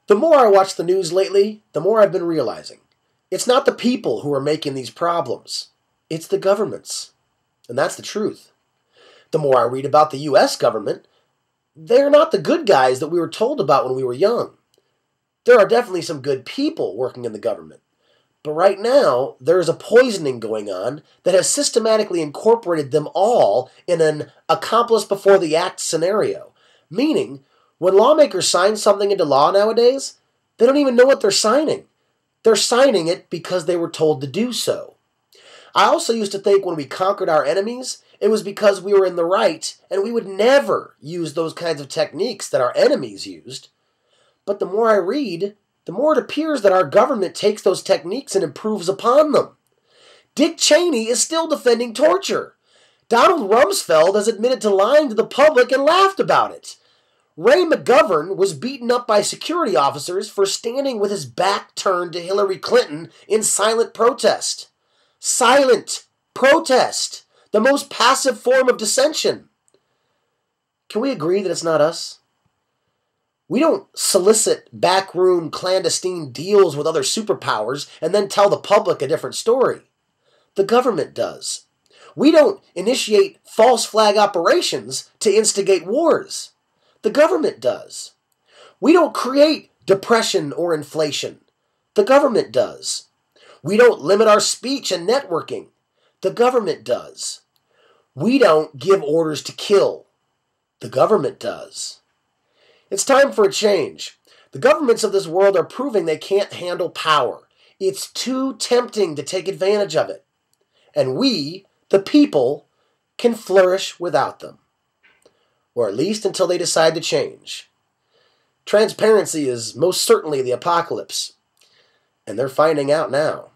The more I watch the news lately, the more I've been realizing it's not the people who are making these problems. It's the governments. And that's the truth. The more I read about the U.S. government, they're not the good guys that we were told about when we were young. There are definitely some good people working in the government. But right now, there is a poisoning going on that has systematically incorporated them all in an accomplice before the act scenario. Meaning, when lawmakers sign something into law nowadays, they don't even know what they're signing. They're signing it because they were told to do so. I also used to think when we conquered our enemies, it was because we were in the right and we would never use those kinds of techniques that our enemies used. But the more I read, the more it appears that our government takes those techniques and improves upon them. Dick Cheney is still defending torture. Donald Rumsfeld has admitted to lying to the public and laughed about it. Ray McGovern was beaten up by security officers for standing with his back turned to Hillary Clinton in silent protest. Silent protest, the most passive form of dissension. Can we agree that it's not us? We don't solicit backroom clandestine deals with other superpowers and then tell the public a different story. The government does. We don't initiate false flag operations to instigate wars. The government does. We don't create depression or inflation. The government does. We don't limit our speech and networking. The government does. We don't give orders to kill. The government does. It's time for a change. The governments of this world are proving they can't handle power. It's too tempting to take advantage of it. And we, the people, can flourish without them. Or at least until they decide to change. Transparency is most certainly the apocalypse. And they're finding out now.